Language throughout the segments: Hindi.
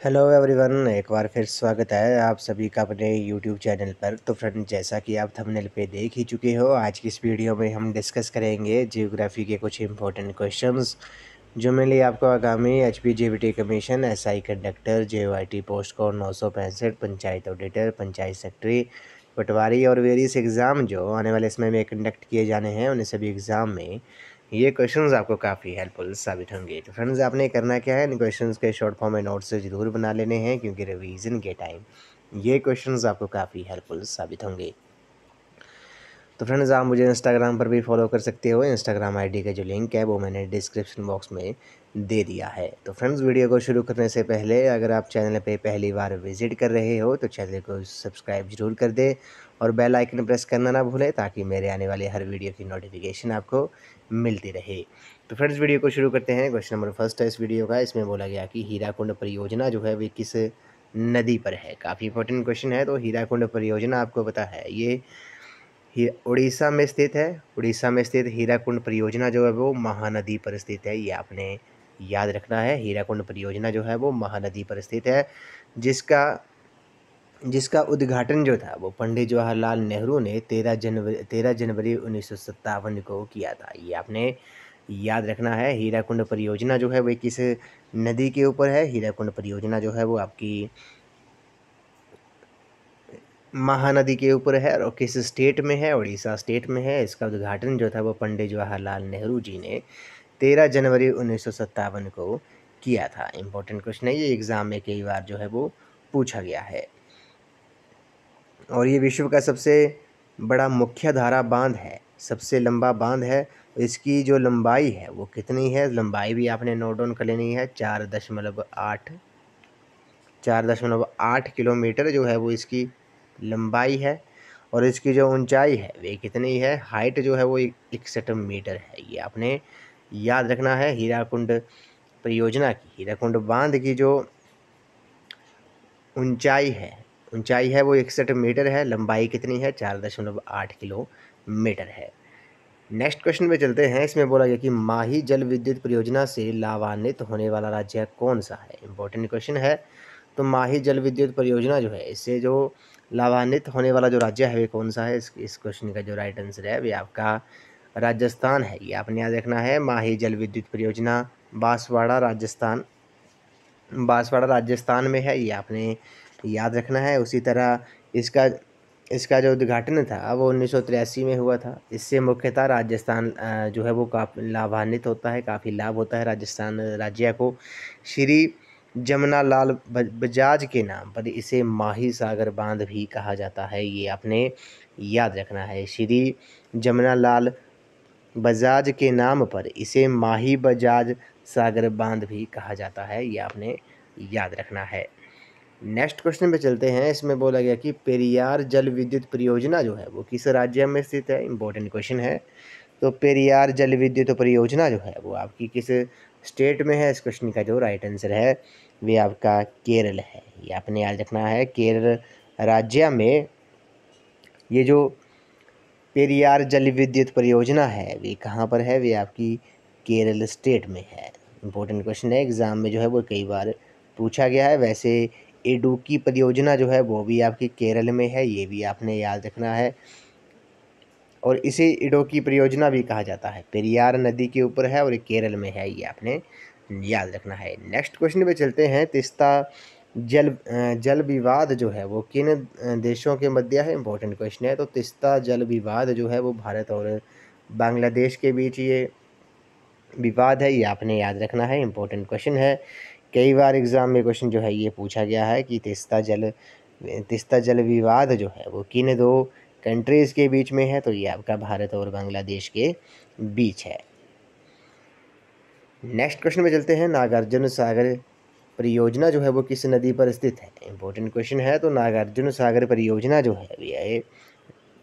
हेलो एवरीवन, एक बार फिर स्वागत है आप सभी का अपने यूट्यूब चैनल पर। तो फ्रेंड, जैसा कि आप थंबनेल पे देख ही चुके हो, आज की इस वीडियो में हम डिस्कस करेंगे जियोग्राफी के कुछ इंपॉर्टेंट क्वेश्चंस जो मिले आपको आगामी HPGBT commission, SI conductor, JOIT post code 965, panchayat auditor, panchayat secretary, पटवारी और वेरियस एग्ज़ाम जो आने वाले समय में कंडक्ट किए जाने हैं, उन सभी एग्ज़ाम में ये क्वेश्चंस आपको काफ़ी हेल्पफुल साबित होंगे। तो फ्रेंड्स, आपने करना क्या है, इन क्वेश्चंस के शॉर्ट फॉर्म में नोट्स ज़रूर बना लेने हैं, क्योंकि रिवीजन के टाइम ये क्वेश्चंस आपको काफ़ी हेल्पफुल साबित होंगे। तो फ्रेंड्स, आप मुझे इंस्टाग्राम पर भी फॉलो कर सकते हो। इंस्टाग्राम आईडी का जो लिंक है वो मैंने डिस्क्रिप्शन बॉक्स में दे दिया है। तो फ्रेंड्स, वीडियो को शुरू करने से पहले अगर आप चैनल पे पहली बार विजिट कर रहे हो तो चैनल को सब्सक्राइब जरूर कर दे और बेल आइकन प्रेस करना ना भूलें, ताकि मेरे आने वाले हर वीडियो की नोटिफिकेशन आपको मिलती रहे। तो फ्रेंड्स, वीडियो को शुरू करते हैं। क्वेश्चन नंबर फर्स्ट है इस वीडियो का। इसमें बोला गया कि हीराकुंड परियोजना जो है वे किस नदी पर है। काफ़ी इंपॉर्टेंट क्वेश्चन है। तो हीराकुंड परियोजना आपको पता है ये उड़ीसा में स्थित है। उड़ीसा में स्थित हीराकुंड परियोजना जो है वो महानदी पर स्थित है। ये आपने याद रखना है। हीराकुंड परियोजना जो है वो महानदी पर स्थित है, जिसका जिसका उद्घाटन जो था वो पंडित जवाहरलाल नेहरू ने 13 जनवरी 1957 को किया था। ये आपने याद रखना है। हीराकुंड परियोजना जो है वो किस नदी के ऊपर है। हीराकुंड परियोजना जो है वो आपकी महानदी के ऊपर है और किस स्टेट में है, उड़ीसा स्टेट में है। इसका उद्घाटन जो था वो पंडित जवाहरलाल नेहरू जी ने 13 जनवरी 1957 को किया था। इम्पोर्टेंट क्वेश्चन है ये, एग्ज़ाम में कई बार जो है वो पूछा गया है। और ये विश्व का सबसे बड़ा मुख्य धारा बांध है, सबसे लंबा बांध है। इसकी जो लंबाई है वो कितनी है, लंबाई भी आपने नोट डाउन कर लेनी है। 4.8 किलोमीटर जो है वो इसकी लंबाई है। और इसकी जो ऊंचाई है वे कितनी है, हाइट जो है वो 61 मीटर है। ये आपने याद रखना है। हीराकुंड परियोजना की, हीराकुंड बांध की जो ऊंचाई है वो 61 मीटर है। लंबाई कितनी है, 4.8 किलोमीटर है। नेक्स्ट क्वेश्चन पे चलते हैं। इसमें बोला गया कि माही जल विद्युत परियोजना से लाभान्वित होने वाला राज्य कौन सा है। इंपॉर्टेंट क्वेश्चन है। तो माही जल विद्युत परियोजना जो है, इससे जो लाभान्वित होने वाला जो राज्य है वे कौन सा है। इस क्वेश्चन का जो राइट आंसर है वे आपका राजस्थान है। ये आपने याद रखना है। माही जल विद्युत परियोजना बांसवाड़ा राजस्थान में है। ये आपने याद रखना है। उसी तरह इसका इसका जो उद्घाटन था वो 1983 में हुआ था। इससे मुख्यतः राजस्थान जो है वो काफ़ी लाभान्वित होता है, काफ़ी लाभ होता है राजस्थान राज्य को। श्री जमनालाल बजाज के नाम पर इसे माही सागर बांध भी कहा जाता है। ये आपने याद रखना है। श्री जमनालाल बजाज के नाम पर इसे माही बजाज सागर बांध भी कहा जाता है। ये आपने याद रखना है। नेक्स्ट क्वेश्चन पे चलते हैं। इसमें बोला गया कि पेरियार जल विद्युत परियोजना जो है वो किस राज्य में स्थित है। इंपॉर्टेंट क्वेश्चन है। तो पेरियार जल विद्युत परियोजना जो है वो आपकी किस स्टेट में है। इस क्वेश्चन का जो राइट आंसर है वे आपका केरल है। ये आपने याद रखना है। केरल राज्य में ये जो पेरियार जल विद्युत परियोजना है वे कहाँ पर है, वे आपकी केरल स्टेट में है। इंपॉर्टेंट क्वेश्चन है, एग्ज़ाम में जो है वो कई बार पूछा गया है। वैसे इडुक्की परियोजना जो है वो भी आपकी केरल में है। ये भी आपने याद रखना है। और इसे इडुक्की परियोजना भी कहा जाता है। पेरियार नदी के ऊपर है और ये केरल में है। ये आपने याद रखना है। नेक्स्ट क्वेश्चन पे चलते हैं। तीस्ता जल विवाद जो है वो किन देशों के मध्य है। इंपॉर्टेंट क्वेश्चन है। तो तीस्ता जल विवाद जो है वो भारत और बांग्लादेश के बीच ये विवाद है। ये आपने याद रखना है। इंपॉर्टेंट क्वेश्चन है। कई बार एग्ज़ाम में क्वेश्चन जो है ये पूछा गया है कि तीस्ता जल विवाद जो है वो किन दो कंट्रीज़ के बीच में है। तो ये आपका भारत और बांग्लादेश के बीच है। नेक्स्ट क्वेश्चन में चलते हैं। नागार्जुन सागर परियोजना जो है वो किस नदी पर स्थित है। इंपॉर्टेंट क्वेश्चन है। तो नागार्जुन सागर परियोजना जो है ये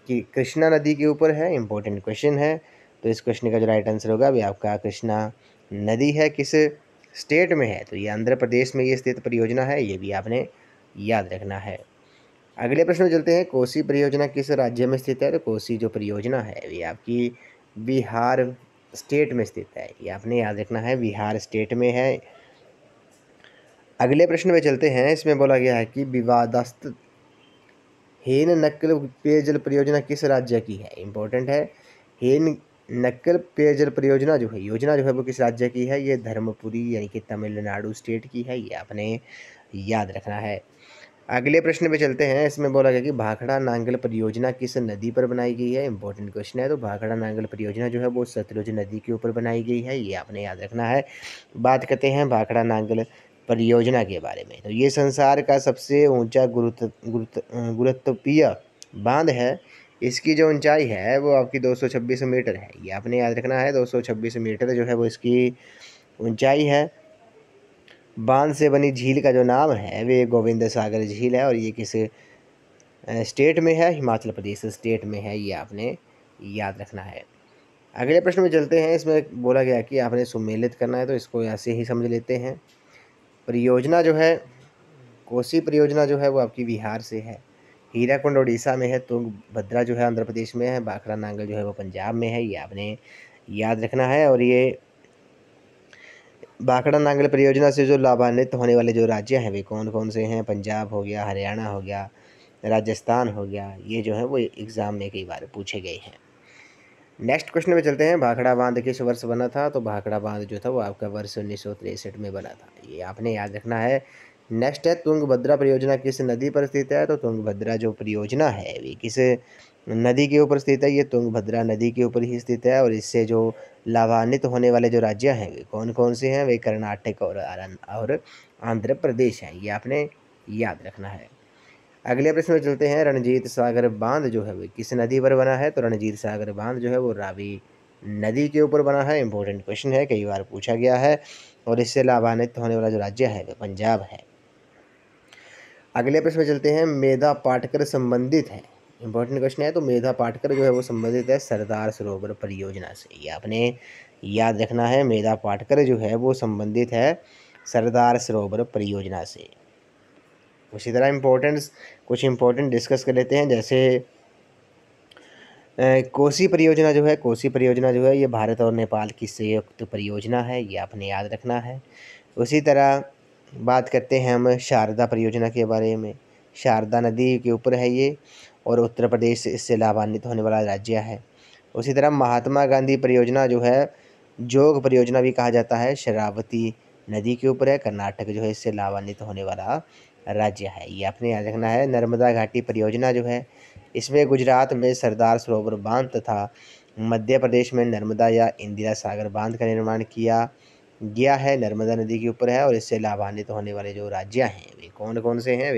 कि कृष्णा नदी के ऊपर है। इंपॉर्टेंट क्वेश्चन है। तो इस क्वेश्चन का जो राइट आंसर होगा वे आपका कृष्णा नदी है। किस स्टेट में है, तो ये आंध्र प्रदेश में ये स्थित परियोजना है। ये भी आपने याद रखना है। अगले प्रश्न में चलते हैं। कोसी परियोजना किस राज्य में स्थित है। तो कोसी जो परियोजना है ये आपकी बिहार स्टेट में स्थित है। ये आपने याद रखना है, बिहार स्टेट में है। अगले प्रश्न में चलते हैं। इसमें बोला गया है कि विवादास्पद हेन नक्कल पेयजल परियोजना किस राज्य की है। इंपॉर्टेंट है। हेन नक्कल पेयजल परियोजना जो है, योजना जो है वो किस राज्य की है। ये धर्मपुरी यानी कि तमिलनाडु स्टेट की है, ये आपने याद रखना है। अगले प्रश्न पे चलते हैं। इसमें बोला गया कि भाखड़ा नांगल परियोजना किस नदी पर बनाई गई है। इंपॉर्टेंट क्वेश्चन है। तो भाखड़ा नांगल परियोजना जो है वो सतलुज नदी के ऊपर बनाई गई है, ये आपने याद रखना है। बात करते हैं भाखड़ा नांगल परियोजना के बारे में। तो ये संसार का सबसे ऊंचा गुरुत्वीय बांध है। इसकी जो ऊंचाई है वो आपकी 226 मीटर है, ये आपने याद रखना है। 226 मीटर जो है वो इसकी ऊंचाई है। बांध से बनी झील का जो नाम है वे गोविंद सागर झील है, और ये किस स्टेट में है। हिमाचल प्रदेश स्टेट में है, ये आपने याद रखना है। अगले प्रश्न में चलते हैं। इसमें बोला गया कि आपने सुमेलित करना है, तो इसको ऐसे ही समझ लेते हैं। परियोजना जो है, कोसी परियोजना जो है वो आपकी बिहार से है। हीराकुंड उड़ीसा में है। तुंगभद्रा जो है आंध्र प्रदेश में है। भाखड़ा नांगल जो है वो पंजाब में है, ये आपने याद रखना है। और ये भाखड़ा नांगल परियोजना से जो लाभान्वित होने वाले जो राज्य हैं वे कौन कौन से हैं। पंजाब हो गया, हरियाणा हो गया, राजस्थान हो गया, ये जो है वो एग्ज़ाम में कई बार पूछे गए हैं। नेक्स्ट क्वेश्चन में चलते हैं। भाखड़ा बांध किस वर्ष बना था। तो भाखड़ा बांध जो था वो आपका वर्ष 1963 में बना था, ये आपने याद रखना है। नेक्स्ट है तुंगभद्रा परियोजना किस नदी पर स्थित है। तो तुंगभद्रा जो परियोजना है वे किस नदी के ऊपर स्थित है। ये तुंगभद्रा नदी के ऊपर ही स्थित है, और इससे जो लाभान्वित होने वाले जो राज्य हैं वे कौन कौन से हैं। वे कर्नाटक और आंध्र प्रदेश हैं, ये आपने याद रखना है। अगले प्रश्न में चलते हैं। रणजीत सागर बांध जो है वो किस नदी पर बना है। तो रणजीत सागर बांध जो है वो रावी नदी के ऊपर बना है। इंपॉर्टेंट क्वेश्चन है, कई बार पूछा गया है। और इससे लाभान्वित होने वाला जो राज्य है वो पंजाब है। अगले प्रश्न में चलते हैं। मेधा पाटकर संबंधित है। इंपॉर्टेंट क्वेश्चन है। तो मेधा पाटकर जो है वो संबंधित है सरदार सरोवर परियोजना से, ये आपने याद रखना है। मेधा पाटकर जो है वो संबंधित है सरदार सरोवर परियोजना से। उसी तरह कुछ इम्पोर्टेंट डिस्कस कर लेते हैं। जैसे कोसी परियोजना जो है, कोसी परियोजना जो है ये भारत और नेपाल की संयुक्त परियोजना है, ये आपने याद रखना है। उसी तरह बात करते हैं हम शारदा परियोजना के बारे में। शारदा नदी के ऊपर है ये, और उत्तर प्रदेश इससे लाभान्वित होने वाला राज्य है। उसी तरह महात्मा गांधी परियोजना जो है, जोग परियोजना भी कहा जाता है, शरावती नदी के ऊपर है। कर्नाटक जो है इससे लाभान्वित होने वाला राज्य है, ये आपने याद रखना है। नर्मदा घाटी परियोजना जो है, इसमें गुजरात में सरदार सरोवर बांध तथा मध्य प्रदेश में नर्मदा या इंदिरा सागर बांध का निर्माण किया गया है। नर्मदा नदी के ऊपर है, और इससे लाभान्वित होने वाले जो राज्य हैं वे कौन कौन से हैं।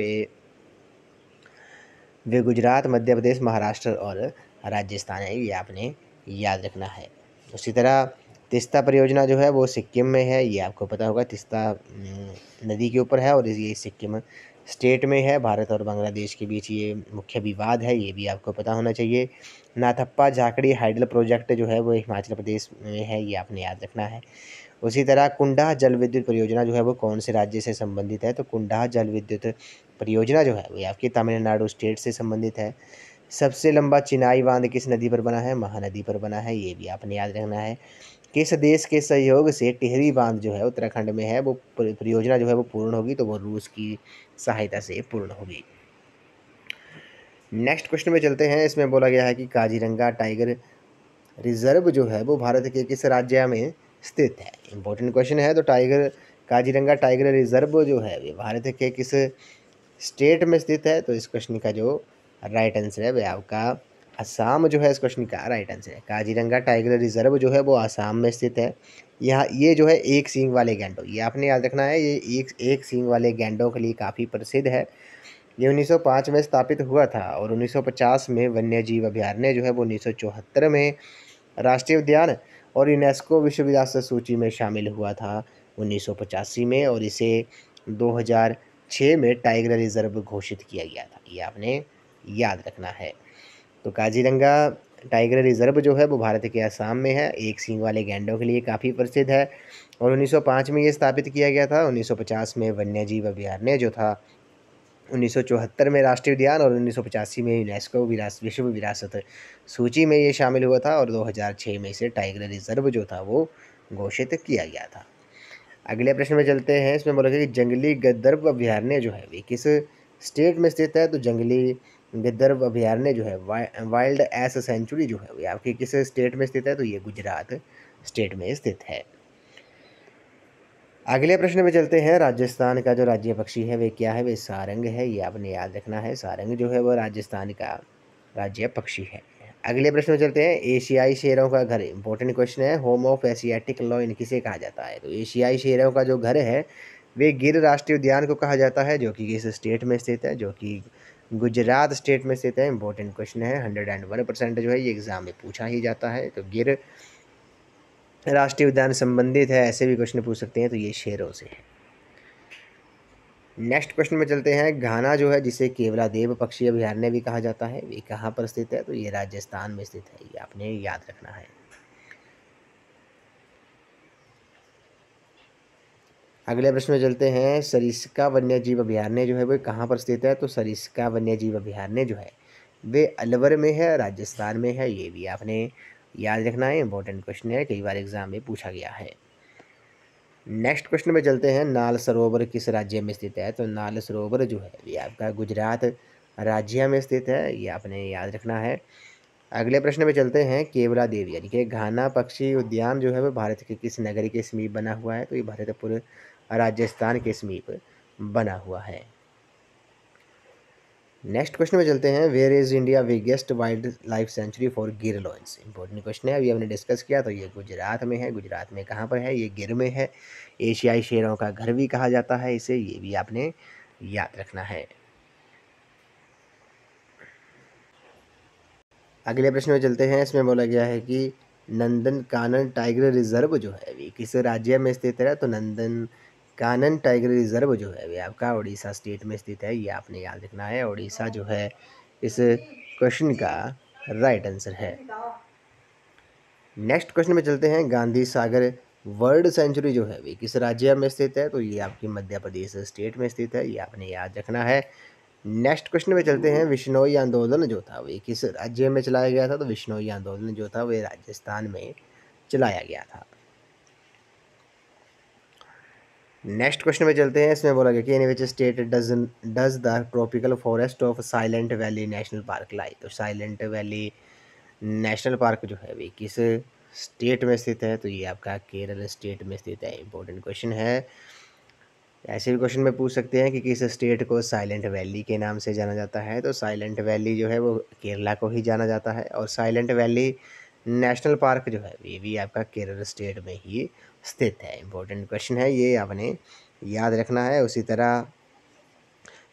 वे गुजरात, मध्य प्रदेश, महाराष्ट्र और राजस्थान है, ये आपने याद रखना है। उसी तरह तीस्ता परियोजना जो है वो सिक्किम में है, ये आपको पता होगा। तीस्ता नदी के ऊपर है, और ये सिक्किम स्टेट में है। भारत और बांग्लादेश के बीच ये मुख्य विवाद है, ये भी आपको पता होना चाहिए। नाथप्पा झाकड़ी हाइडल प्रोजेक्ट जो है वो हिमाचल प्रदेश में है, ये आपने याद रखना है। उसी तरह कुंडा जल विद्युत परियोजना जो है वो कौन से राज्य से संबंधित है। तो कुंडा जल विद्युत परियोजना जो है वो आपकी तमिलनाडु स्टेट से संबंधित है। सबसे लंबा चिनाई बांध किस नदी पर बना है। महानदी पर बना है, ये भी आपने याद रखना है। किस देश के सहयोग से टिहरी बांध जो है उत्तराखंड में है, वो परियोजना जो है वो पूर्ण होगी। तो वो रूस की सहायता से पूर्ण होगी। नेक्स्ट क्वेश्चन में चलते हैं। इसमें बोला गया है कि काजीरंगा टाइगर रिजर्व जो है वो भारत के किस राज्य में स्थित है। इंपॉर्टेंट क्वेश्चन है। तो काजीरंगा टाइगर रिजर्व जो है वे भारत के किस स्टेट में स्थित है। तो इस क्वेश्चन का जो राइट आंसर है वह आपका असम जो है इस क्वेश्चन का राइट आंसर है। काजीरंगा टाइगर रिजर्व जो है वो असम में स्थित है। यहाँ ये जो है एक सींग वाले गैंडों, ये आपने याद रखना है। ये एक सींग वाले गैंडों के लिए काफ़ी प्रसिद्ध है। ये 1905 में स्थापित हुआ था, और 1950 में वन्यजीव अभयारण्य जो है वो 1974 में राष्ट्रीय उद्यान और यूनेस्को विश्व विरासत सूची में शामिल हुआ था 1985 में, और इसे 2006 में टाइगर रिजर्व घोषित किया गया था, ये आपने याद रखना है। तो काजीरंगा टाइगर रिजर्व जो है वो भारत के असम में है, एक सींग वाले गैंडों के लिए काफ़ी प्रसिद्ध है, और 1905 में ये स्थापित किया गया था। 1950 में वन्यजीव अभयारण्य जो था, 1974 में राष्ट्रीय उद्यान, और 1985 में यूनेस्को विश्व विरासत सूची में ये शामिल हुआ था, और 2006 में इसे टाइगर रिजर्व जो था वो घोषित किया गया था। अगले प्रश्न में चलते हैं। इसमें बोला गया कि जंगली गंधर्व अभयारण्य जो है वे किस स्टेट में स्थित है? तो जंगली गंधर्व अभयारण्य जो है वाइल्ड एस सेंचुरी जो है वे आपके किस स्टेट में स्थित है? तो ये गुजरात स्टेट में स्थित है। अगले प्रश्न में चलते हैं। राजस्थान का जो राज्य पक्षी है वे क्या है? वे सारंग है, ये आपने याद रखना है। सारंग जो है वो राजस्थान का राज्य पक्षी है। अगले प्रश्न में चलते हैं। एशियाई शेरों का घर, इंपॉर्टेंट क्वेश्चन है। होम ऑफ एशियाटिक लॉयन किसे कहा जाता है? तो एशियाई शेरों का जो घर है वे गिर राष्ट्रीय उद्यान को कहा जाता है, जो कि किस स्टेट में स्थित है? जो कि गुजरात स्टेट में स्थित है। इंपॉर्टेंट क्वेश्चन है, 101% जो है ये एग्जाम में पूछा ही जाता है। तो गिर राष्ट्रीय उद्यान संबंधित है, ऐसे भी क्वेश्चन पूछ सकते हैं, तो ये शेरों से है। नेक्स्ट क्वेश्चन में चलते हैं। घाना जो है जिसे केवलादेव पक्षी अभयारण्य भी कहा जाता है, ये कहाँ पर स्थित है? तो ये राजस्थान में स्थित है, ये आपने याद रखना है। अगले प्रश्न में चलते हैं। सरिस्का वन्यजीव अभयारण्य जो है वो कहाँ पर स्थित है? तो सरिस्का वन्यजीव अभयारण्य जो है वे अलवर में है, राजस्थान में है, ये भी आपने याद रखना है। इंपॉर्टेंट क्वेश्चन है, कई बार एग्जाम में पूछा गया है। नेक्स्ट क्वेश्चन में चलते हैं। नाल सरोवर किस राज्य में स्थित है? तो नाल सरोवर जो है ये आपका गुजरात राज्य में स्थित है, ये आपने याद रखना है। अगले प्रश्न में चलते हैं। केवला देवी यानी कि घाना पक्षी उद्यान जो है वो भारत के किस नगरी के समीप बना हुआ है? तो ये भरतपुर राजस्थान के समीप बना हुआ है। नेक्स्ट क्वेश्चन में चलते हैं। Where is India biggest wild life sanctuary for Gir lions? Important question है, अभी हमने डिस्कस किया, तो ये गुजरात में है। गुजरात में कहाँ पर है? ये गिर में है। एशियाई शेरों का घर भी कहा जाता है इसे, ये भी आपने याद रखना है। अगले प्रश्न में चलते हैं। इसमें बोला गया है कि नंदन कानन टाइगर रिजर्व जो है वे किस राज्य में स्थित है? तो नंदन कानन टाइगर रिजर्व जो है वे आपका उड़ीसा स्टेट में स्थित है, ये आपने याद रखना है। उड़ीसा जो है इस क्वेश्चन का राइट आंसर है। नेक्स्ट क्वेश्चन में चलते हैं। गांधी सागर वर्ल्ड सेंचुरी जो है वे किस राज्य में स्थित है? तो ये आपकी मध्य प्रदेश स्टेट में स्थित है, ये आपने याद रखना है। नेक्स्ट क्वेश्चन में चलते हैं। विश्नोई आंदोलन जो था वे किस राज्य में चलाया गया था? तो विश्नोई आंदोलन जो था वे राजस्थान में चलाया गया था। नेक्स्ट क्वेश्चन में चलते हैं। इसमें बोला गया कि in which state does the tropical forest of Silent Valley National Park lie? तो साइलेंट वैली नेशनल पार्क जो है वे किस स्टेट में स्थित है? तो ये आपका केरल स्टेट में स्थित है। इंपॉर्टेंट क्वेश्चन है, ऐसे भी क्वेश्चन में पूछ सकते हैं कि किस स्टेट को साइलेंट वैली के नाम से जाना जाता है? तो साइलेंट वैली जो है वो केरला को ही जाना जाता है, और साइलेंट वैली नेशनल पार्क जो है ये भी आपका केरल स्टेट में ही स्थित है। इंपॉर्टेंट क्वेश्चन है, ये आपने याद रखना है। उसी तरह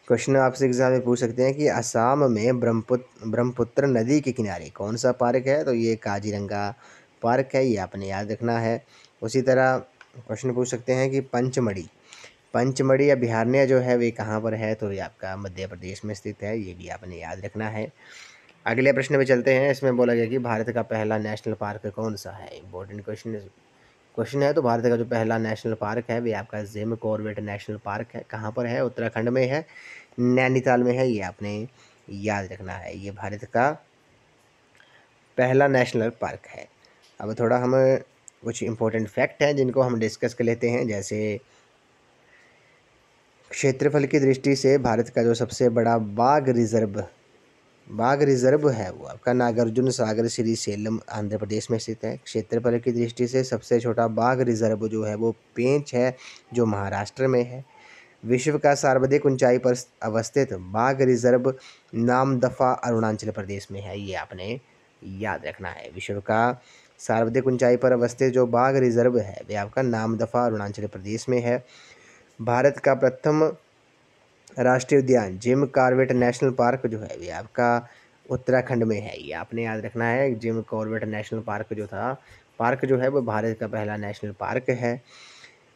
क्वेश्चन आपसे एग्जाम में पूछ सकते हैं कि असम में ब्रह्मपुत्र नदी के किनारे कौन सा पार्क है? तो ये काजीरंगा पार्क है, ये आपने याद रखना है। उसी तरह क्वेश्चन पूछ सकते हैं कि पंचमढ़ी अभयारण्य जो है वे कहाँ पर है? तो ये आपका मध्य प्रदेश में स्थित है, ये भी आपने याद रखना है। अगले प्रश्न में चलते हैं। इसमें बोला गया कि भारत का पहला नेशनल पार्क कौन सा है? इंपॉर्टेंट क्वेश्चन है। तो भारत का जो पहला नेशनल पार्क है वे आपका जिम कॉर्बेट नेशनल पार्क है। कहाँ पर है? उत्तराखंड में है, नैनीताल में है, ये आपने याद रखना है। ये भारत का पहला नेशनल पार्क है। अब थोड़ा हम कुछ इंपॉर्टेंट फैक्ट हैं जिनको हम डिस्कस कर लेते हैं। जैसे क्षेत्रफल की दृष्टि से भारत का जो सबसे बड़ा बाघ रिजर्व है वो आपका नागार्जुन सागर श्री सेलम आंध्र प्रदेश में स्थित है। क्षेत्रफल की दृष्टि से सबसे छोटा बाघ रिजर्व जो है वो पेंच है, जो महाराष्ट्र में है। विश्व का सर्वाधिक ऊंचाई पर अवस्थित बाघ रिजर्व नामदफा अरुणाचल प्रदेश में है, ये आपने याद रखना है। विश्व का सर्वाधिक ऊंचाई पर अवस्थित जो बाघ रिजर्व है वे आपका नामदफा अरुणाचल प्रदेश में है। भारत का प्रथम राष्ट्रीय उद्यान जिम कॉर्बेट नेशनल पार्क जो है ये आपका उत्तराखंड में है, ये आपने याद रखना है। जिम कॉर्बेट नेशनल पार्क जो है वो भारत का पहला नेशनल पार्क है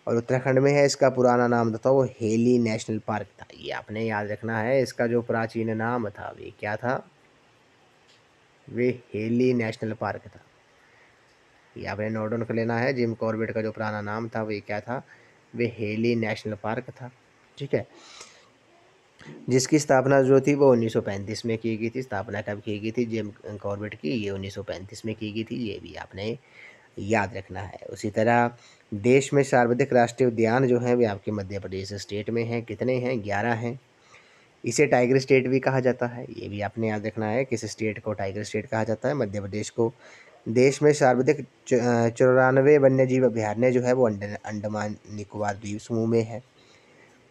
और उत्तराखंड में है। इसका पुराना नाम था वो हेली नेशनल पार्क था, ये आपने याद रखना है। इसका जो प्राचीन नाम था वे क्या था? वे हेली नेशनल पार्क था, ये आपने नोट डाउन कर लेना है। जिम कॉर्बेट का जो पुराना नाम था वे क्या था? वे हेली नेशनल पार्क था, ठीक है। जिसकी स्थापना जो थी वो 1935 में की गई थी। स्थापना कब की गई थी जिम कॉर्बेट की? ये 1935 में की गई थी, ये भी आपने याद रखना है। उसी तरह देश में सर्वाधिक राष्ट्रीय उद्यान जो हैं वे आपके मध्य प्रदेश स्टेट में हैं। कितने हैं? 11 हैं। इसे टाइगर स्टेट भी कहा जाता है, ये भी आपने याद रखना है। किस स्टेट को टाइगर स्टेट कहा जाता है? मध्य प्रदेश को। देश में सर्वाधिक 94 वन्यजीव अभयारण्य जो है वो अंडमान निकोबार द्वीप समूह में है।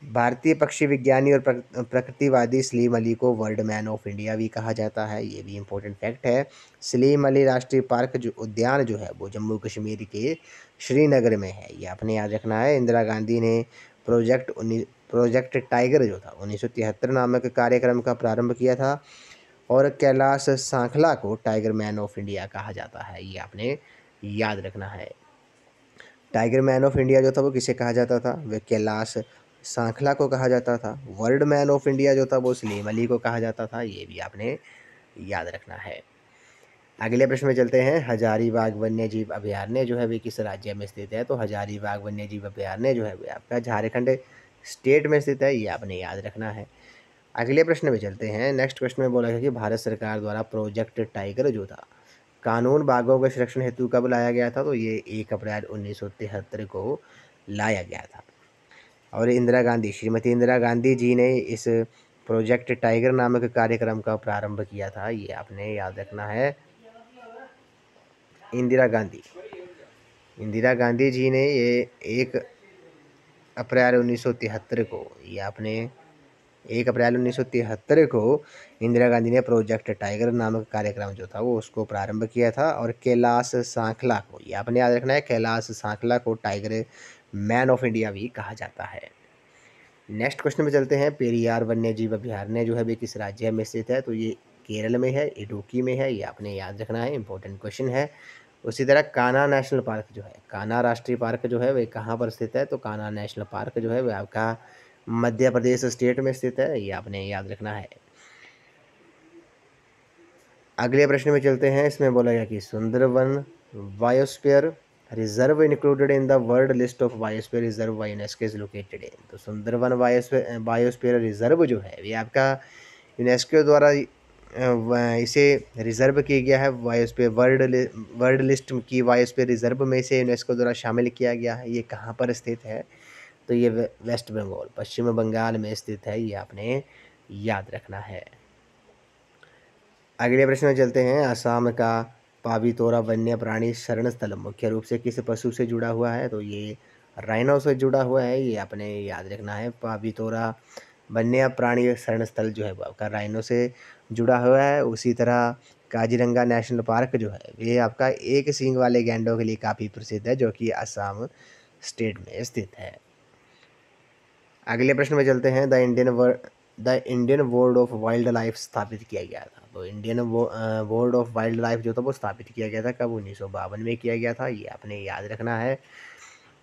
भारतीय पक्षी विज्ञानी और प्रकृतिवादी सलीम अली को वर्ल्ड मैन ऑफ इंडिया भी कहा जाता है, ये भी इम्पोर्टेंट फैक्ट है। सलीम अली राष्ट्रीय पार्क जो उद्यान जो है वो जम्मू कश्मीर के श्रीनगर में है, ये आपने याद रखना है। इंदिरा गांधी ने प्रोजेक्ट टाइगर जो था 1973 नामक कार्यक्रम का प्रारंभ किया था। और कैलाश सांखला को टाइगर मैन ऑफ इंडिया कहा जाता है, ये आपने याद रखना है। टाइगर मैन ऑफ इंडिया जो था वो किसे कहा जाता था? वह कैलाश सांखला को कहा जाता था। वर्ल्ड मैन ऑफ इंडिया जो था वो सलीम अली को कहा जाता था, ये भी आपने याद रखना है। अगले प्रश्न में चलते हैं। हजारीबाग वन्यजीव अभयारण्य जो है वे किस राज्य में स्थित है? तो हजारीबाग वन्यजीव अभयारण्य जो है वे आपका झारखंड स्टेट में स्थित है, ये आपने याद रखना है। अगले प्रश्न में चलते हैं। नेक्स्ट क्वेश्चन में बोला गया कि भारत सरकार द्वारा प्रोजेक्ट टाइगर जो था कानून बाघों के संरक्षण हेतु कब लाया गया था? तो ये 1 अप्रैल 1973 को लाया गया था। और श्रीमती इंदिरा गांधी जी ने इस प्रोजेक्ट टाइगर नामक कार्यक्रम का प्रारंभ किया था, ये आपने याद रखना है। इंदिरा गांधी जी ने ये 1 अप्रैल 1973 को, ये आपने 1 अप्रैल 1973 को इंदिरा गांधी ने प्रोजेक्ट टाइगर नामक कार्यक्रम जो था वो उसको प्रारंभ किया था। और कैलाश सांखला को, ये आपने याद रखना है, कैलाश सांखला को टाइगर मैन ऑफ इंडिया भी कहा जाता है। नेक्स्ट क्वेश्चन में चलते हैं। पेरियार वन्यजीव अभयारण्य जो है वे किस राज्य में स्थित है? तो ये केरल में है, इडुक्की में है, ये आपने याद रखना है, इंपॉर्टेंट क्वेश्चन है। उसी तरह कान्हा नेशनल पार्क जो है, कान्हा राष्ट्रीय पार्क जो है वे कहाँ पर स्थित है? तो कान्हा नेशनल पार्क जो है वह आपका मध्य प्रदेश स्टेट में स्थित है, ये आपने याद रखना है। अगले प्रश्न में चलते हैं। इसमें बोला गया कि Sundarban biosphere reserve included in the world list of biosphere reserve by UNESCO is located in. तो सुंदरवन बायोस्फीयर रिजर्व जो है ये आपका यूनेस्को द्वारा इसे रिजर्व किया गया है। बायोस्फीयर वर्ल्ड लिस्ट की बायोस्फीयर रिजर्व में इसे यूनेस्को द्वारा शामिल किया गया है। ये कहाँ पर स्थित है? तो ये वेस्ट बंगाल, पश्चिम बंगाल में स्थित है, ये आपने याद रखना है। अगले प्रश्न में चलते हैं। असम का पाबीतोरा वन्य प्राणी शरण स्थल मुख्य रूप से किस पशु से जुड़ा हुआ है? तो ये राइनो से जुड़ा हुआ है, ये आपने याद रखना है। पाबीतोरा वन्य प्राणी शरण स्थल जो है वो आपका राइनो से जुड़ा हुआ है। उसी तरह काजीरंगा नेशनल पार्क जो है ये आपका एक सींग वाले गैंडों के लिए काफ़ी प्रसिद्ध है, जो कि असम स्टेट में स्थित है। अगले प्रश्न में चलते हैं। The Indian board of wild life स्थापित किया गया था। तो Indian board of wild life जो था वो स्थापित किया गया था कब? 1952 में किया गया था, ये आपने याद रखना है।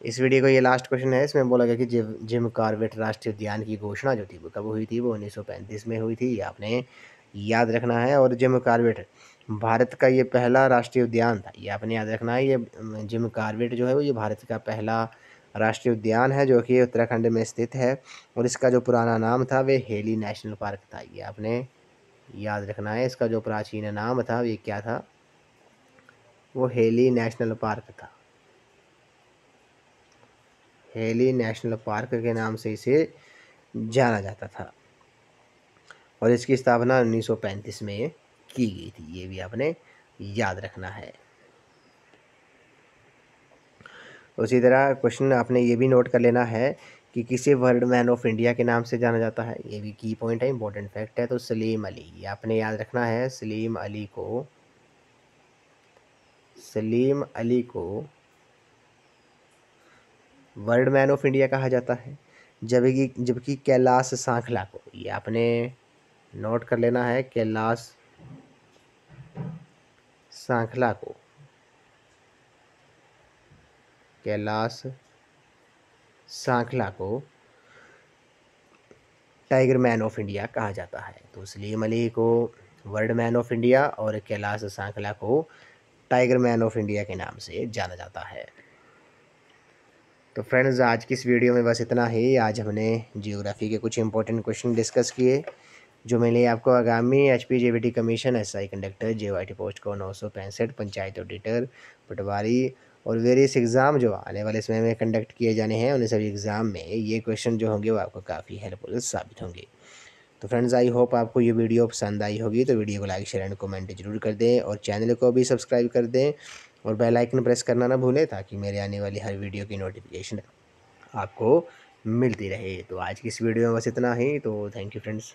इस वीडियो को ये लास्ट क्वेश्चन है। इसमें बोला गया कि जिम कॉर्बेट राष्ट्रीय उद्यान की घोषणा जो थी वो कब हुई थी? वो 1935 में हुई थी, ये आपने याद रखना है। और जिम कॉर्बेट भारत का ये पहला राष्ट्रीय उद्यान था, ये आपने याद रखना है। ये जिम कॉर्बेट जो है वो ये भारत का पहला राष्ट्रीय उद्यान है, जो कि उत्तराखंड में स्थित है। और इसका जो पुराना नाम था वे हेली नेशनल पार्क था, ये आपने याद रखना है। इसका जो प्राचीन नाम था ये क्या था? वो हेली नेशनल पार्क था। हेली नेशनल पार्क के नाम से इसे जाना जाता था। और इसकी स्थापना 1935 में की गई थी, ये भी आपने याद रखना है। उसी तरह क्वेश्चन आपने ये भी नोट कर लेना है कि किसे वर्ल्ड मैन ऑफ इंडिया के नाम से जाना जाता है, ये भी की पॉइंट है, इंपॉर्टेंट फैक्ट है। तो सलीम अली, ये आपने याद रखना है। सलीम अली को वर्ल्ड मैन ऑफ इंडिया कहा जाता है। जबकि कैलाश सांखला को, ये आपने नोट कर लेना है, कैलाश सांखला को टाइगर मैन ऑफ इंडिया कहा जाता है। तो सलीम अली को वर्ल्ड मैन ऑफ इंडिया और कैलाश सांखला को टाइगर मैन ऑफ इंडिया के नाम से जाना जाता है। तो फ्रेंड्स, आज की इस वीडियो में बस इतना ही। आज हमने जियोग्राफी के कुछ इंपॉर्टेंट क्वेश्चन डिस्कस किए, जो मिले आपको आगामी HPJBT commission SI conductor JYT post को 965 पंचायत ऑडिटर पटवारी और वेरियस एग्ज़ाम जो आने वाले समय में कंडक्ट किए जाने हैं, उन सभी एग्ज़ाम में ये क्वेश्चन जो होंगे वो आपको काफ़ी हेल्पफुल साबित होंगे। तो फ्रेंड्स, आई होप आपको ये वीडियो पसंद आई होगी, तो वीडियो को लाइक शेयर एंड कमेंट जरूर कर दें और चैनल को भी सब्सक्राइब कर दें और बेल आइकन प्रेस करना ना भूलें, ताकि मेरे आने वाली हर वीडियो की नोटिफिकेशन आपको मिलती रहे। तो आज की इस वीडियो में बस इतना ही। तो थैंक यू फ्रेंड्स।